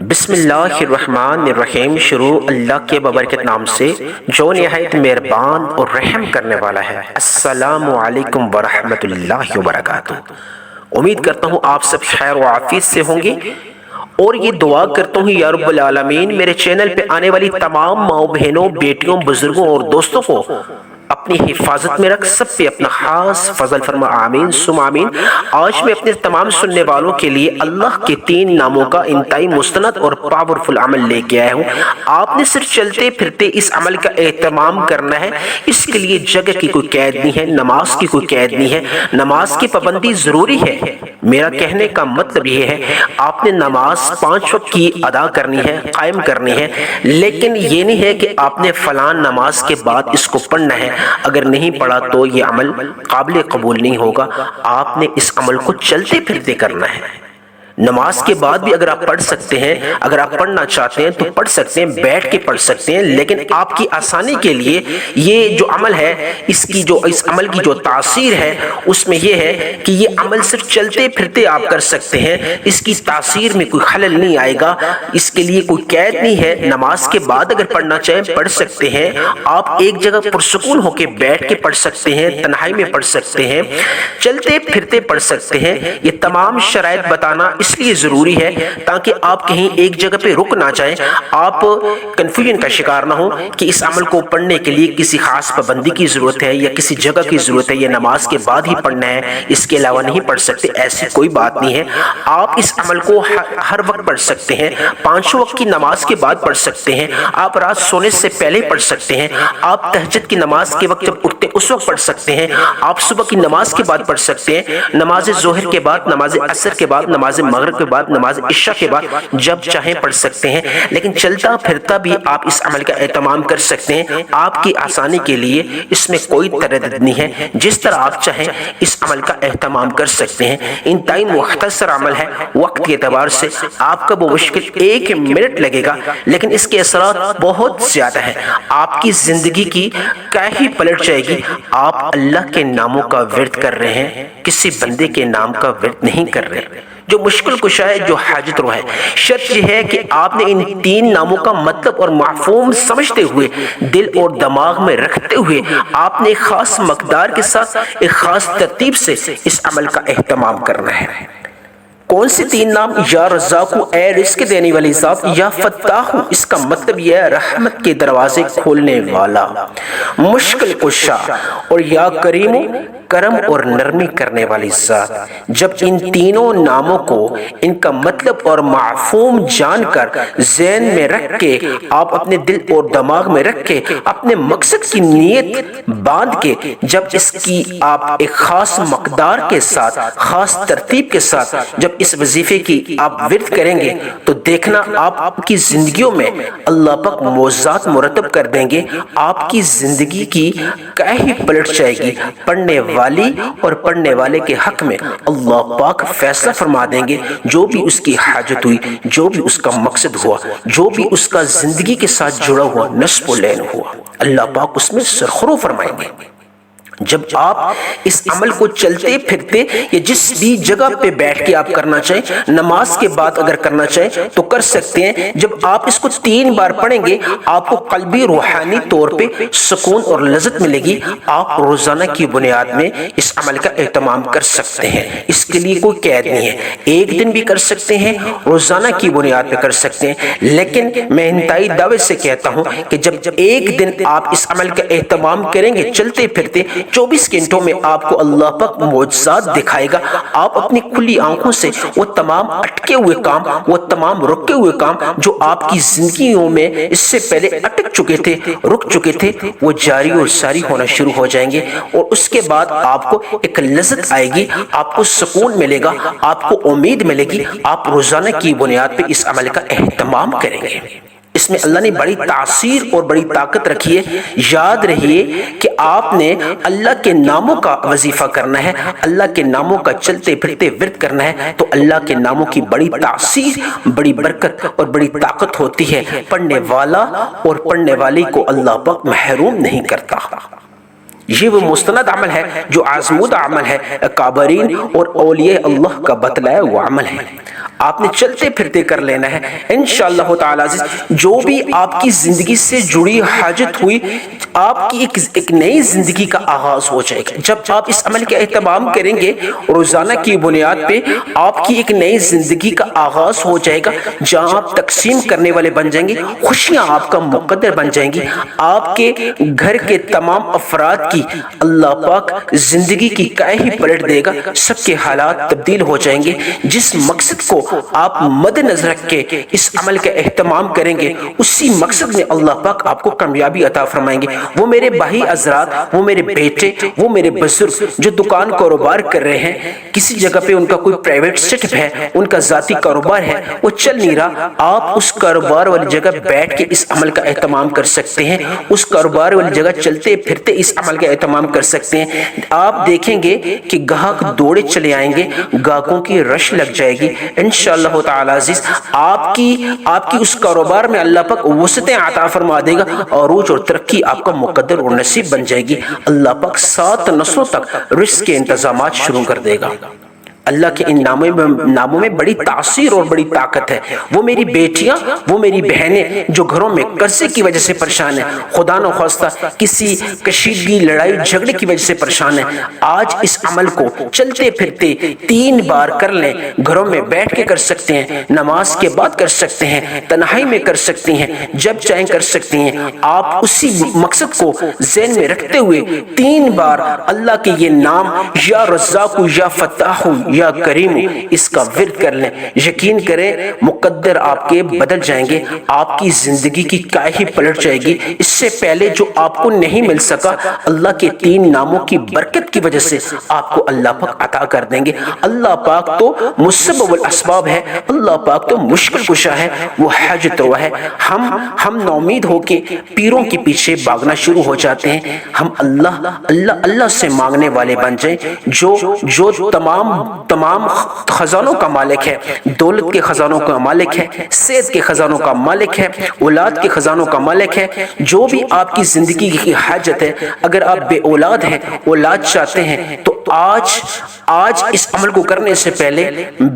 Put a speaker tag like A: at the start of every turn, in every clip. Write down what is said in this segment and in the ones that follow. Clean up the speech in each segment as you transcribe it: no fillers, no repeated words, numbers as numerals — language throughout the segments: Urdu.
A: بسم اللہ الرحمن الرحیم۔ شروع اللہ کے ببرکت نام سے جو نہایت مہربان اور رحم کرنے والا ہے۔ السلام علیکم ورحمۃ اللہ وبرکاتہ۔ امید کرتا ہوں آپ سب خیر و عافیت سے ہوں گے، اور یہ دعا کرتا ہوں یا رب العالمین میرے چینل پہ آنے والی تمام ماؤں بہنوں، بیٹیوں، بزرگوں اور دوستوں کو اپنی حفاظت میں رکھ، سب پہ اپنا خاص فضل فرما، آمین ثم آمین۔ آج میں اپنے تمام سننے والوں کے لیے اللہ کے 3 ناموں کا انتہائی مستند اور پاورفل عمل لے کے آیا ہوں۔ آپ نے صرف چلتے پھرتے اس عمل کا اہتمام کرنا ہے۔ اس کے لیے جگہ کی کوئی قید نہیں ہے، نماز کی کوئی قید نہیں ہے، نماز کی پابندی ضروری ہے۔ میرا کہنے کا مطلب یہ ہے آپ نے نماز 5 وقت کی ادا کرنی ہے، قائم کرنی ہے، لیکن یہ نہیں ہے کہ آپ نے فلاں نماز کے بعد اس کو پڑھنا ہے، اگر نہیں پڑھا تو یہ عمل قابل قبول نہیں ہوگا۔ آپ نے اس عمل کو چلتے پھرتے کرنا ہے۔ نماز کے بعد بھی اگر آپ پڑھ سکتے ہیں، اگر آپ پڑھنا چاہتے ہیں تو پڑھ سکتے ہیں، بیٹھ کے پڑھ سکتے ہیں، لیکن آپ کی آسانی کے لیے یہ جو عمل ہے، اس عمل کی جو تاثیر ہے اس میں یہ ہے کہ یہ عمل صرف چلتے پھرتے آپ کر سکتے ہیں، اس کی تاثیر میں کوئی خلل نہیں آئے گا، اس کے لیے کوئی قید نہیں ہے۔ نماز کے بعد اگر پڑھنا چاہیں پڑھ سکتے ہیں، آپ ایک جگہ پرسکون ہو کے بیٹھ کے پڑھ سکتے ہیں، تنہائی میں پڑھ سکتے ہیں، چلتے پھرتے پڑھ سکتے ہیں۔ یہ تمام شرائط بتانا اس لیے ضروری ہے تاکہ آپ کہیں ایک جگہ پہ رک نہ جائیں، آپ کنفیوژن کا شکار نہ ہو کہ اس عمل کو پڑھنے کے لیے کسی خاص پابندی کی ضرورت ہے یا کسی جگہ کی ضرورت ہے، یہ نماز کے بعد ہی پڑھنا ہے، اس کے علاوہ نہیں پڑھ سکتے، ایسی کوئی بات نہیں ہے۔ آپ اس عمل کو ہر وقت پڑھ سکتے ہیں، 5 وقت کی نماز کے بعد پڑھ سکتے ہیں، آپ رات سونے سے پہلے پڑھ سکتے ہیں، آپ تہجد کی نماز کے وقت جب اٹھتے اس وقت پڑھ سکتے ہیں، آپ صبح کی نماز کے بعد پڑھ سکتے ہیں، نماز ظہر کے بعد، نماز عصر کے بعد، نماز مغرب کے بعد، نماز عشاء کے بعد، جب چاہیں پڑھ سکتے ہیں، لیکن چلتا پھرتا بھی آپ اس عمل کا اہتمام کر سکتے ہیں۔ آپ کی آسانی کے لیے اس میں کوئی تردد نہیں ہے، جس طرح آپ چاہیں اس عمل کا اہتمام کر سکتے ہیں۔ انتہائی مختصر عمل ہے، وقت کے اعتبار سے آپ کا بمشکل 1 منٹ لگے گا، لیکن اس کے اثرات بہت زیادہ ہیں، آپ کی زندگی کی کاہی پلٹ جائے گی۔ آپ اللہ کے ناموں کا ورد کر رہے ہیں، کسی بندے کے نام کا ورد نہیں کر رہے، جو مشکل کشا ہے، جو حاجت روا ہے۔ شرط یہ ہے کہ آپ نے ان 3 ناموں کا مطلب اور مفہوم سمجھتے ہوئے، دل اور دماغ میں رکھتے ہوئے، آپ نے ایک خاص مقدار کے ساتھ، ایک خاص ترتیب سے اس عمل کا اہتمام کرنا ہے۔ کون سے 3 نام؟ یا رزاق، اے رزق دینے والی ذات، یا فتاح، اس کا مطلب یہ ہے رحمت کے دروازے کھولنے والا، مشکل کشا، اور یا کریم، کرم اور نرمی کرنے والی ذات۔ جب ان تینوں ناموں کو، ان کا مطلب اور مفہوم جان کر، ذہن میں رکھ کے، آپ اپنے دل اور دماغ میں رکھ کے، اپنے مقصد کی نیت باندھ کے، جب اس کی آپ ایک خاص مقدار کے ساتھ، خاص ترتیب کے ساتھ جب اس وظیفے کی آپ ورد کریں گے تو دیکھنا آپ کی زندگیوں میں اللہ پاک معجزات مرتب کر دیں گے۔ آپ کی زندگی کی کاہی پلٹ جائے گی۔ پڑھنے والی اور پڑھنے والے کے حق میں اللہ پاک فیصلہ فرما دیں گے، جو بھی اس کی حاجت ہوئی، جو بھی اس کا مقصد ہوا، جو بھی اس کا زندگی کے ساتھ جڑا ہوا نصب و لین ہوا، اللہ پاک اس میں سرخرو فرمائیں گے۔ جب آپ اس عمل کو چلتے پھرتے یا جس بھی جگہ پہ بیٹھ کے آپ کرنا چاہیں، نماز کے بعد اگر کرنا چاہیں تو کر سکتے ہیں۔ جب آپ اس کو 3 بار پڑھیں گے، آپ کو قلبی روحانی طور پہ سکون اور لذت ملے گی۔ آپ روزانہ کی بنیاد میں اس عمل کا اہتمام کر سکتے ہیں، اس کے لیے کوئی قید نہیں ہے۔ ایک دن بھی کر سکتے ہیں، روزانہ کی بنیاد پہ کر سکتے ہیں، لیکن میں انتہائی دعوے سے کہتا ہوں کہ جب ایک دن آپ اس عمل کا اہتمام کریں گے چلتے پھرتے، 24 گھنٹوں میں آپ کو اللہ پاک معجزات دکھائے گا۔ آپ اپنی کھلی آنکھوں سے وہ تمام اٹکے ہوئے کام، وہ تمام رکے ہوئے کام جو آپ کی زندگیوں میں اس سے پہلے اٹک چکے تھے، رک چکے تھے، وہ جاری اور ساری ہونا شروع ہو جائیں گے، اور اس کے بعد آپ کو ایک لذت آئے گی، آپ کو سکون ملے گا، آپ کو امید ملے گی۔ آپ روزانہ کی بنیاد پہ اس عمل کا اہتمام کریں گے۔ اس میں اللہ نے بڑی تاثیر اور بڑی طاقت رکھی ہے۔ یاد رہیے کہ آپ نے اللہ کے ناموں کا وظیفہ کرنا ہے، اللہ کے ناموں کا چلتے پھرتے ورد کرنا ہے، تو اللہ کے ناموں کی بڑی تاثیر، بڑی برکت اور بڑی طاقت ہوتی ہے۔ پڑھنے والا اور پڑھنے والی کو اللہ پاک محروم نہیں کرتا۔ یہ وہ مستند عمل ہے جو آزمودہ عمل ہے، کابرین اور اولیاء اللہ کا بتلایا ہوا عمل ہے۔ آپ نے چلتے پھرتے کر لینا ہے انشاءاللہ تعالی جو بھی آپ کی زندگی سے جڑی حاجت ہوئی، آپ کی ایک نئی زندگی کا آغاز ہو جائے گا۔ جب آپ اس عمل کا اہتمام کریں گے روزانہ کی بنیاد پہ، آپ کی ایک نئی زندگی کا آغاز ہو جائے گا، جہاں آپ تقسیم کرنے والے بن جائیں گے، خوشیاں آپ کا مقدر بن جائیں گی۔ آپ کے گھر کے تمام افراد کی اللہ پاک زندگی کی کیا ہی پلٹ دے گا، سب کے حالات تبدیل ہو جائیں گے۔ جس مقصد کو آپ مد نظر رکھ کے اس عمل کا اہتمام کریں گے، اسی مقصد میں اللہ پاک آپ کو کامیابی عطا فرمائیں گے۔ وہ میرے بھائی حضرات، وہ میرے بیٹے، وہ میرے بزرگ جو دکان کاروبار کر رہے ہیں، کسی جگہ پہ ان کا کوئی پرائیویٹ سیٹ اپ ہے، ان کا ذاتی کاروبار ہے، وہ چل نہیں رہا، آپ اس کاروبار والی جگہ بیٹھ کے اس عمل کا اہتمام کر سکتے ہیں، اس کاروبار والی جگہ چلتے پھرتے اس عمل کا اہتمام کر سکتے ہیں۔ آپ دیکھیں گے کہ گاہک دوڑے چلے آئیں گے، گاہکوں کی رش لگ جائے گی انشاءاللہ تعالی عزیز۔ آپ کی اس کاروبار میں اللہ پاک وسعتیں عطا فرما دے گا، عروج اور ترقی آپ کا مقدر اور نصیب بن جائے گی۔ اللہ پاک 7 نسلوں تک رزق کے انتظامات شروع کر دے گا۔ اللہ کے ان ناموں میں بڑی تاثیر اور بڑی طاقت ہے۔ وہ میری بیٹیاں، وہ میری بہنیں جو گھروں میں قرضے کی وجہ سے پریشان ہیں، خدا نخواستہ کسی کشیدگی لڑائی جھگڑے کی وجہ سے پریشان ہیں، آج اس عمل کو چلتے پھرتے 3 بار کر لیں۔ گھروں میں بیٹھ کے کر سکتے ہیں، نماز کے بعد کر سکتے ہیں، تنہائی میں کر سکتی ہیں، جب چاہیں کر سکتی ہیں۔ آپ اسی مقصد کو ذہن میں رکھتے ہوئے 3 بار اللہ کے یہ نام یا رزاق یا فتاح یا کریم اس کا ورد کر لیں۔ یقین کریں مقدر آپ کے بدل جائیں گے، آپ کی زندگی کی کیا ہی پلٹ جائے گی۔ اس سے پہلے جو آپ کو نہیں مل سکا، اللہ کے 3 ناموں کی برکت کی وجہ سے آپ کو اللہ پاک عطا کر دیں گے۔ اللہ پاک تو مسبب الاسباب ہے، اللہ پاک تو مشکل کشا ہے، وہ حاجت روا ہے۔ ہم ناامید ہو کے پیروں کے پیچھے بھاگنا شروع ہو جاتے ہیں۔ ہم اللہ سے مانگنے والے بن جائیں، جو تمام خزانوں کا مالک ہے، دولت کے خزانوں کا مالک ہے، صحت کے خزانوں کا مالک ہے، اولاد کے خزانوں کا مالک ہے۔ جو بھی آپ کی زندگی کی حاجت ہے، اگر آپ بے اولاد ہیں، اولاد چاہتے ہیں، تو آج اس عمل کو کرنے سے پہلے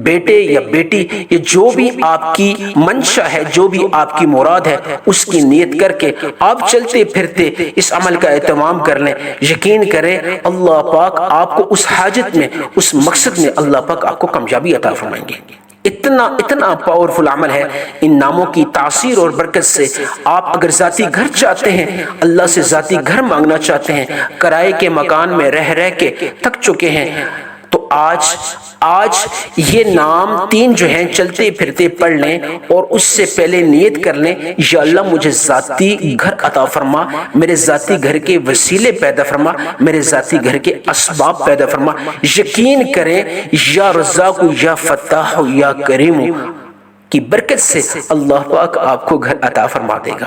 A: بیٹے یا بیٹی یا جو بھی آپ کی منشا ہے، جو بھی آپ کی مراد ہے، اس کی نیت کر کے آپ چلتے پھرتے اس عمل کا اہتمام کر لیں۔ یقین کریں اللہ پاک آپ کو اس حاجت میں، اس مقصد میں اللہ پاک آپ کو کامیابی عطا فرمائیں گے۔ اتنا پاورفل عمل ہے۔ ان ناموں کی تاثیر اور برکت سے آپ اگر ذاتی گھر چاہتے ہیں، اللہ سے ذاتی گھر مانگنا چاہتے ہیں، کرائے کے مکان میں رہ کے تھک چکے ہیں، تو آج یہ نام 3 جو ہیں چلتے پھرتے پڑھ لیں اور اس سے پہلے نیت کر لیں، یا اللہ مجھے ذاتی گھر عطا فرما، میرے ذاتی گھر کے وسیلے پیدا فرما، میرے ذاتی گھر کے اسباب پیدا فرما۔ یقین کریں یا رزاق یا فتاح یا کریم کی برکت سے اللہ پاک آپ کو گھر عطا فرما دے گا۔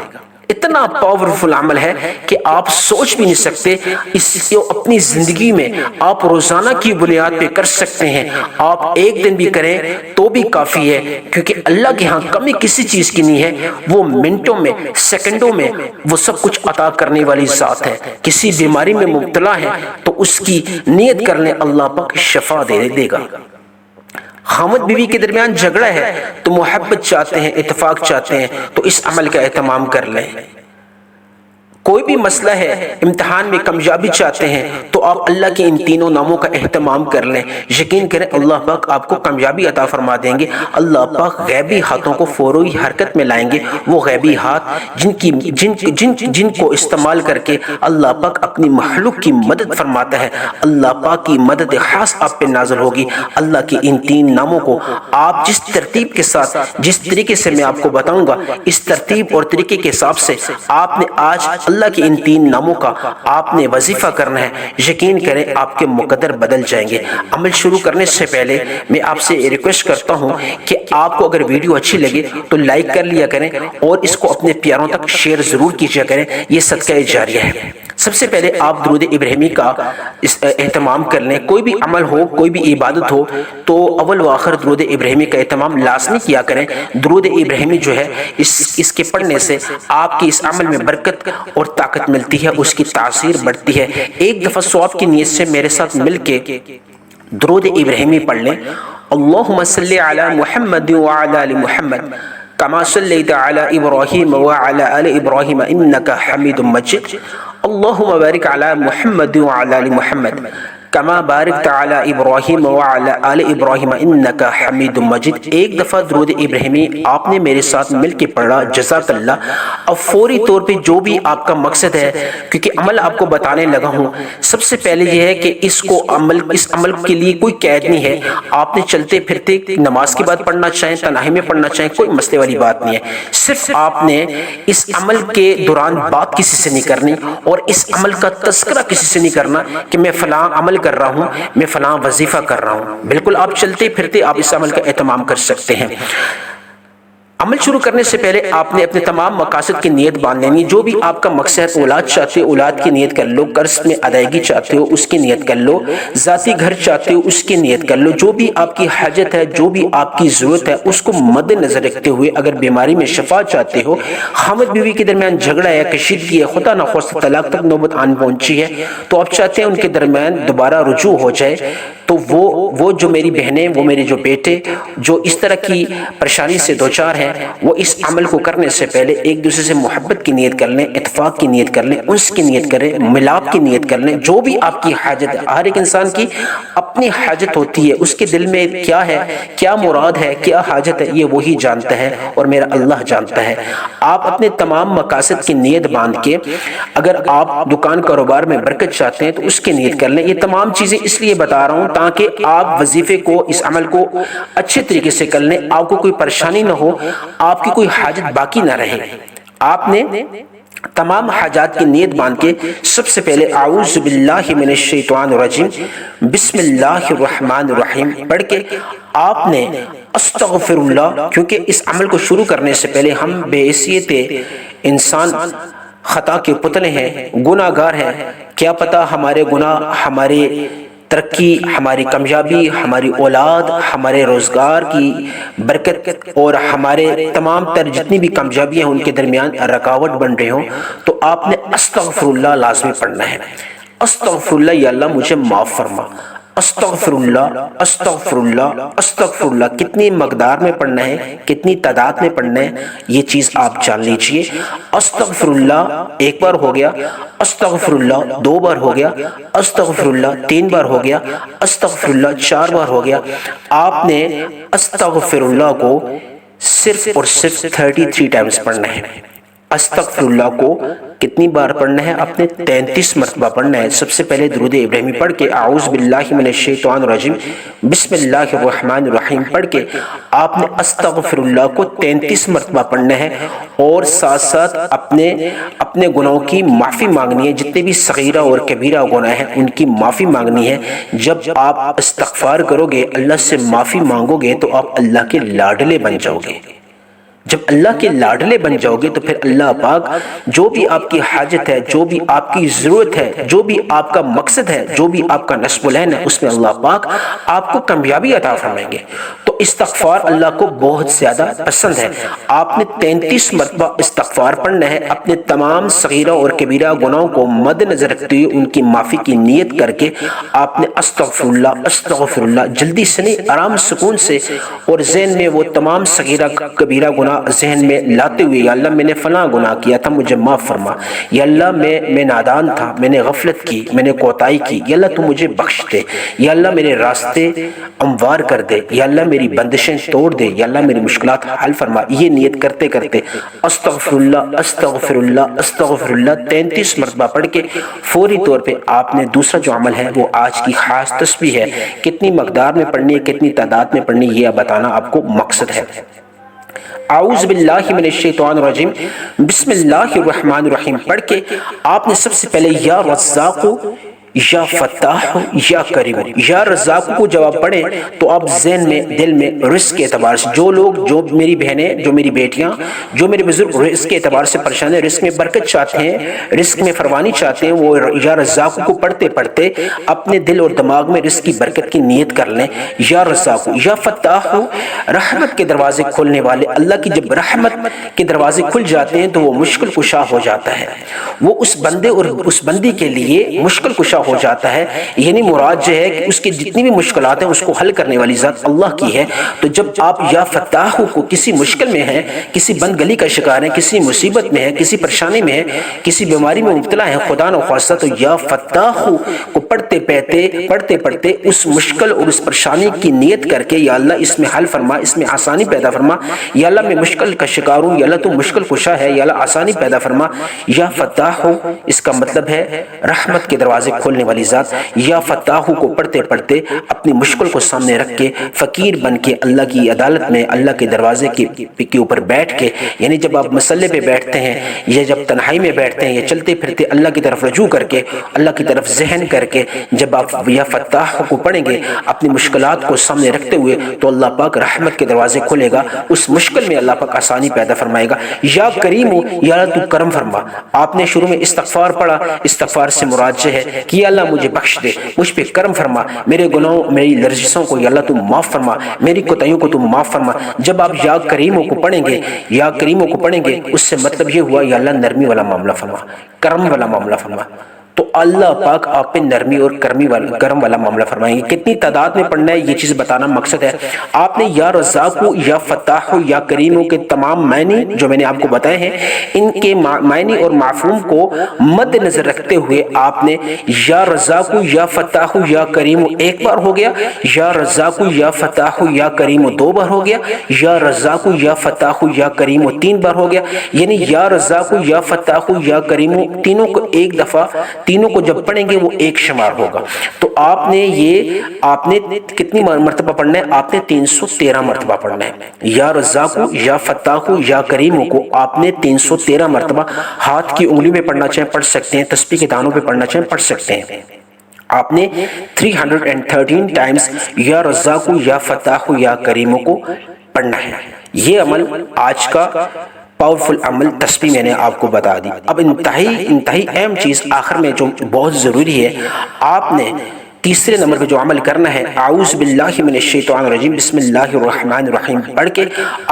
A: اتنا پاورفل عمل ہے کہ آپ سوچ بھی نہیں سکتے۔ اس کو اپنی زندگی میں آپ روزانہ کی بنیاد پہ کر سکتے ہیں۔ آپ ایک دن بھی کریں تو بھی کافی ہے، کیونکہ اللہ کے ہاں کمی کسی چیز کی نہیں ہے۔ وہ منٹوں میں، سیکنڈوں میں وہ سب کچھ عطا کرنے والی ذات ہے۔ کسی بیماری میں مبتلا ہے تو اس کی نیت کر لیں، اللہ پاک شفا دے گا۔ خامد بیوی کے درمیان جھگڑا ہے تو محبت چاہتے ہیں، اتفاق چاہتے ہیں، تو اس عمل کا اہتمام کر لیں۔ کوئی بھی مسئلہ ہے، امتحان میں کامیابی چاہتے ہیں، تو آپ اللہ کے ان 3 ناموں کا اہتمام کر لیں۔ یقین کریں اللہ پاک آپ کو کامیابی عطا فرما دیں گے۔ اللہ پاک غیبی ہاتھوں کو فوری حرکت میں لائیں گے۔ وہ غیبی ہاتھ جن کو استعمال کر کے اللہ پاک اپنی مخلوق کی مدد فرماتا ہے، اللہ پاک کی مدد خاص آپ پہ نازل ہوگی۔ اللہ کے ان 3 ناموں کو آپ جس ترتیب کے ساتھ، جس طریقے سے میں آپ کو بتاؤں گا، اس ترتیب اور طریقے کے حساب سے آپ نے آج اللہ کے ان 3 ناموں کا آپ نے وظیفہ کرنا ہے۔ یقین کریں آپ کے مقدر بدل جائیں گے۔ عمل شروع کرنے سے پہلے میں آپ سے ریکویسٹ کرتا ہوں کہ آپ کو اگر ویڈیو اچھی لگے تو لائک کر لیا کریں اور اس کو اپنے پیاروں تک شیئر ضرور کیجیا کریں، یہ صدقہ جاریہ ہے۔ سب سے پہلے آپ درود ابراہیمی کا اہتمام کر لیں۔ کوئی بھی عمل ہو، کوئی بھی عبادت ہو، تو اول و آخر درود ابراہیمی کا اہتمام لازمی کیا کریں۔ درود ابراہیمی جو ہے اس کے پڑھنے سے آپ کی اس عمل میں برکت اور طاقت ملتی ہے، اس کی تاثیر بڑھتی ہے۔ ایک دفعہ ثواب کی نیت سے میرے ساتھ مل کے درود ابراہیمی پڑھ لیں اللہم صلی علی محمد وعلی آل محمد کما صلیت علی ابراہیم وعلی آل ابراہیم انک حمید مجید اللہم بارک علی محمد وعلی آل محمد کما بارکت علی ابراہیم وعلی آل ابراہیم انک حمید مجید۔ ایک دفعہ درود ابراہیمی آپ نے میرے ساتھ مل کے پڑھا، جزاک اللہ۔ اب فوری طور پہ جو بھی آپ کا مقصد ہے، کیونکہ عمل آپ کو بتانے لگا ہوں، سب سے پہلے یہ ہے کہ اس عمل کے لیے کوئی قید نہیں ہے۔ آپ نے چلتے پھرتے نماز کے بعد پڑھنا چاہیں، تنہائی میں پڑھنا چاہیں، کوئی مسئلے والی بات نہیں ہے۔ صرف آپ نے اس عمل کے دوران بات کسی سے نہیں کرنی اور اس عمل کا تذکرہ کسی سے نہیں کرنا کہ میں فلاں عمل کر رہا ہوں، میں فلاں وظیفہ کر رہا ہوں۔ بالکل آپ چلتے پھرتے آپ اس عمل کا اہتمام کر سکتے ہیں۔ عمل شروع کرنے سے پہلے آپ نے اپنے تمام مقاصد کی نیت باندھ لینی۔ جو بھی آپ کا مقصد، اولاد چاہتے ہو اولاد کی نیت کر لو، قرض میں ادائیگی چاہتے ہو اس کی نیت کر لو، ذاتی گھر چاہتے ہو اس کی نیت کر لو۔ جو بھی آپ کی حاجت ہے، جو بھی آپ کی ضرورت ہے، اس کو مد نظر رکھتے ہوئے، اگر بیماری میں شفا چاہتے ہو، خامد بیوی کے درمیان جھگڑا ہے، کشیدگی ہے، خدا نخواستہ طلاق تک نوبت آن پہنچی ہے، تو آپ چاہتے ہیں ان کے درمیان دوبارہ رجوع ہو جائے، تو وہ جو میری بہنیں، وہ میرے جو بیٹے جو اس طرح کی پریشانی سے دوچار ہیں، وہ اس عمل کو کرنے سے پہلے ایک دوسرے سے محبت کی نیت کر لیں، اتفاق کی نیت کر لیں، انس کی نیت کریں، ملاپ کی نیت کر لیں۔ جو بھی آپ کی حاجت ہے، ہر ایک انسان کی اپنی حاجت ہوتی ہے، اس کے دل میں کیا ہے، کیا مراد ہے، کیا حاجت ہے، یہ وہی جانتا ہے اور میرا اللہ جانتا ہے۔ آپ اپنے تمام مقاصد کی نیت باندھ کے، اگر آپ دکان کاروبار میں برکت چاہتے ہیں تو اس کی نیت کر لیں۔ یہ تمام چیزیں اس لیے بتا رہا ہوں تاکہ آپ وظیفے کو، اس عمل کو اچھے طریقے سے کر لیں، آپ کو کوئی پریشانی نہ ہو، آپ کی کوئی حاجت باقی نہ رہے۔ آپ نے تمام حاجات کی نیت باندھ کے سب سے پہلے اعوذ باللہ من الشیطان الرجیم بسم اللہ الرحمن الرحیم پڑھ کے آپ نے استغفر اللہ، کیونکہ اس عمل کو شروع کرنے سے پہلے ہم بے حیثیت انسان خطا کے پتلے ہیں، گناہ گار ہیں، کیا پتہ ہمارے گناہ ہمارے ترقی، ہماری کامیابی، ہماری اولاد، ہمارے روزگار کی برکت اور ہمارے تمام تر جتنی بھی کامیابیاں ان کے درمیان رکاوٹ بن رہے ہوں، تو آپ نے استغفر اللہ لازمی پڑھنا ہے۔ استغفر اللہ، یا اللہ مجھے معاف فرما۔ استغفر اللہ، استغفر اللہ، استغفر اللہ۔ کتنی مقدار میں پڑھنا ہے، کتنی تعداد میں پڑھنا ہے، یہ چیز آپ جان لیجئے۔ استغفر اللہ ایک بار ہو گیا، استغفر اللہ دو بار ہو گیا، استغفر اللہ تین بار ہو گیا، استغفر اللہ چار بار ہو گیا۔ آپ نے استغفر اللہ کو صرف اور صرف 33 ٹائمز پڑھنا ہے۔ استغفر اللہ کو کتنی بار پڑھنا ہے؟ آپ نے 33 مرتبہ پڑھنا ہے۔ سب سے پہلے درود ابراہیمی پڑھ کے اعوذ باللہ من الشیطان الرجیم بسم اللہ الرحمن الرحیم پڑھ کے آپ نے استغفر اللہ کو 33 مرتبہ پڑھنا ہے، اور ساتھ ساتھ اپنے گناہوں کی معافی مانگنی ہے۔ جتنے بھی صغیرہ اور کبیرہ گناہ ہیں ان کی معافی مانگنی ہے۔ جب آپ استغفار کرو گے، اللہ سے معافی مانگو گے، تو آپ اللہ کے لاڈلے بن جاؤ گے۔ جب اللہ کے لاڈلے بن جاؤ گے تو پھر اللہ پاک جو بھی آپ کی حاجت ہے، جو بھی آپ کی ضرورت ہے، جو بھی آپ کا مقصد ہے، جو بھی آپ کا نصب العین ہے، اس میں اللہ پاک آپ کو کامیابی عطا فرمائیں گے۔ تو استغفار اللہ کو بہت زیادہ پسند ہے۔ آپ نے 33 مرتبہ استغفار پڑھنا ہے، اپنے تمام صغیرہ اور کبیرہ گناہوں کو مد نظر رکھتے ہوئے ان کی معافی کی نیت کر کے آپ نے استغفر اللہ، استغفر اللہ جلدی سے نہیں، آرام سکون سے، اور ذہن میں وہ تمام صغیرہ کبیرہ گناہ ذہن میں لاتے ہوئے، یا اللہ میں نے فلاں گناہ کیا تھا، مجھے معاف فرما۔ یا اللہ میں نادان تھا، میں نے غفلت کی، میں نے کوتاہی کی، یا اللہ تو مجھے بخش دے۔ یا اللہ میرے راستے ہموار کر دے، یا اللہ میری بندشیں توڑ دے، یا اللہ میری مشکلات حل فرما۔ یہ نیت کرتے کرتے استغفر اللہ، استغفر اللہ، استغفر اللہ 33 مرتبہ پڑھ کے فوری طور پہ آپ نے دوسرا جو عمل ہے وہ آج کی خاص تسبیح ہے، کتنی مقدار میں پڑھنی ہے، کتنی تعداد میں پڑھنی ہے، یہ بتانا آپ کو مقصد ہے۔ اعوذ باللہ من الشیطان الرجیم بسم اللہ الرحمن الرحیم پڑھ کے آپ نے سب سے پہلے یا رزاق، یا فتاح، یا کریم، یا رزاق کو جب آپ پڑھیں تو آپ ذہن میں، دل میں رزق کے اعتبار سے، جو لوگ، جو میری بہنیں، جو میری بیٹیاں، جو میرے بزرگ رزق کے اعتبار سے پریشان ہیں، رزق میں برکت چاہتے ہیں، رزق میں فروانی چاہتے ہیں، وہ یا رزاق کو پڑھتے پڑھتے اپنے دل اور دماغ میں رزق کی برکت کی نیت کر لیں۔ یا رزاق، یا فتاح، رحمت کے دروازے کھولنے والے۔ اللہ کی جب رحمت کے دروازے کھل جاتے ہیں تو وہ مشکل کشا ہو جاتا ہے، وہ اس بندے اور اس بندی کے لیے مشکل کشا ہو جاتا ہے، یعنی مراد جو ہے کہ اس کی جتنی بھی مشکلات ہیں اس کو حل کرنے والی ذات اللہ کی ہے۔ تو جب آپ یا فتاح کو کسی مشکل میں ہیں، کسی بند گلی کا شکار ہیں، کسی مصیبت میں ہے، کسی پریشانی میں ہے، کسی بیماری میں مبتلا ہے، خدا نخواستہ، تو یا فتاح کو پڑھتے پڑھتے اس مشکل اور اس پریشانی کی نیت کر کے، یا اللہ اس میں حل فرما، اس میں آسانی پیدا فرما، یا اللہ میں مشکل کا شکار ہوں، یا اللہ تو مشکل کشا ہے، یا اللہ آسانی پیدا فرما۔ یا فتاح اس کا مطلب ہے رحمت کے دروازے کھولنے والی ذات۔ یا فتاح کو پڑھتے پڑھتے اپنی مشکل کو سامنے رکھ کے فقیر بن کے اللہ کی عدالت میں، اللہ کے دروازے کے اوپر بیٹھ کے، یعنی جب آپ مسلے پہ بیٹھتے ہیں یا جب تنہائی میں بیٹھتے ہیں یا چلتے پھرتے اللہ کی طرف رجوع کر کے، اللہ کی طرف ذہن کر کے، جب آپ یا فتاح کو پڑھیں گے اپنی مشکلات کو سامنے رکھتے ہوئے، تو اللہ پاک رحمت کے دروازے کھولے گا، اس مشکل میں اللہ پاک آسانی پیدا فرمائے گا۔ یا کریم یا اللہ تو کرم فرما۔ آپ نے شروع میں استغفار پڑھا، استغفار سے مراد ہے کہ یا اللہ مجھے بخش دے، مجھ پہ کرم فرما، میرے گناہوں، میری لرزشوں کو یا اللہ تو معاف فرما، میری کوتاہیوں کو تو معاف فرما۔ جب آپ یا کریموں کو پڑھیں گے، یا کریموں کو پڑھیں گے، اس سے مطلب یہ ہوا یا اللہ نرمی والا معاملہ فرما، کرم والا معاملہ فرما۔ تو اللہ پاک آپ پہ نرمی اور کرم والا معاملہ فرمائیں گے۔ کتنی تعداد میں پڑھنا ہے یہ چیز بتانا مقصد ہے۔ آپ نے یا رزاق، یا فتاح، یا کریم کے تمام معنی جو میں نے آپ کو بتائے ہیں، ان کے معنی اور مفہوم کو مد نظر رکھتے ہوئے آپ نے یا رزاق، یا فتاح، یا کریم ایک بار ہو گیا، یا رزاق، یا فتاح، یا کریم دو بار ہو گیا، یا رزاق، یا فتاح، یا کریم تین بار ہو گیا، یعنی یا رزاق، یا فتاح، یا کریم تینوں کو ایک دفعہ، تینوں کو جب پڑھیں گے وہ ایک شمار ہوگا۔ تو آپ نے کتنی مرتبہ پڑھنا ہے؟ آپ نے 313 مرتبہ پڑھنا ہے۔ یا رزاق، یا فتاح، یا کریم کو آپ نے 313 مرتبہ ہاتھ کی انگلی میں پڑھنا چاہیں پڑھ سکتے ہیں، تسبیح کے دانوں پہ پڑھنا چاہیں پڑھ سکتے ہیں۔ آپ نے 313 ٹائمز یا رزاق، یا فتاح، یا کریم کو پڑھنا ہے۔ یہ عمل آج کا پاورفل عمل تسبیح میں نے آپ کو بتا دی۔ اب انتہائی اہم چیز آخر میں جو بہت ضروری ہے، آپ نے تیسرے نمبر پہ جو عمل کرنا ہے، اعوذ باللہ من الشیطان الرجیم، بسم اللہ الرحمن الرحیم پڑھ کے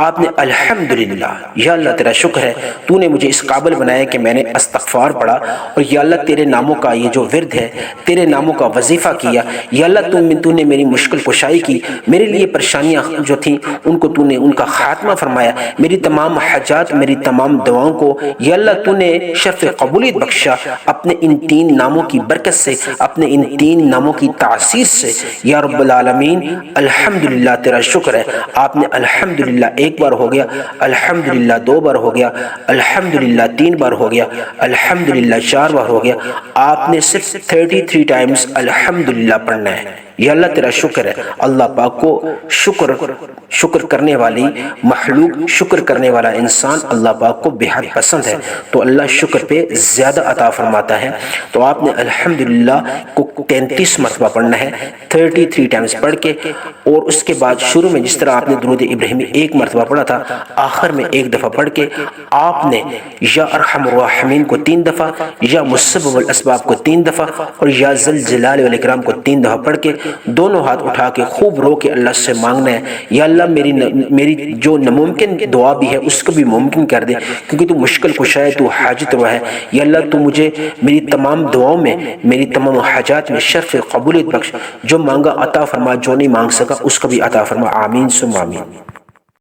A: آپ نے الحمدللہ، یا اللہ تیرا شکر ہے تو نے مجھے اس قابل بنایا کہ میں نے استغفار پڑھا، اور یا اللہ تیرے ناموں کا یہ جو ورد ہے، تیرے ناموں کا وظیفہ کیا، یا اللہ تو نے میری مشکل کشائی کی، میرے لیے پریشانیاں جو تھیں ان کو تو نے ان کا خاتمہ فرمایا، میری تمام حاجات، میری تمام دعاؤں کو یا اللہ تو نے شرف قبولیت بخشا اپنے ان 3 ناموں کی برکت سے، اپنے ان 3 ناموں کی تاثیر سے، یا رب العالمین الحمدللہ تیرا شکر ہے۔ آپ نے الحمدللہ ایک بار ہو گیا، الحمدللہ 2 بار ہو گیا، الحمدللہ 3 بار ہو گیا، الحمدللہ 4 بار ہو گیا۔ آپ نے صرف 33 ٹائمز الحمدللہ پڑھنا ہے۔ یا اللہ تیرا شکر ہے۔ اللہ پاک کو شکر کرنے والی مخلوق، شکر کرنے والا انسان اللہ پاک کو بے حد پسند ہے، تو اللہ شکر پہ زیادہ عطا فرماتا ہے۔ تو آپ نے الحمدللہ کو 33 مرتبہ پڑھنا ہے، 33 ٹائمز پڑھ کے، اور اس کے بعد شروع میں جس طرح آپ نے درود ابراہیمی 1 مرتبہ پڑھا تھا، آخر میں 1 دفعہ پڑھ کے آپ نے یا ارحم الراحمین کو 3 دفعہ، یا مسبب الاسباب کو 3 دفعہ، اور یا ذل جلال والاکرام کو 3 دفعہ پڑھ کے دونوں ہاتھ اٹھا کے خوب رو کے اللہ سے مانگنا ہے، یا اللہ میری جو ناممکن دعا بھی ہے اس کو بھی ممکن کر دے، کیونکہ تو مشکل کشا ہے، تو حاجت روا ہے۔ یا اللہ تو مجھے میری تمام دعاؤں میں، میری تمام حاجات میں شرف قبولیت بخش، جو مانگا عطا فرما، جو نہیں مانگ سکا اس کو بھی عطا فرما، آمین ثم آمین۔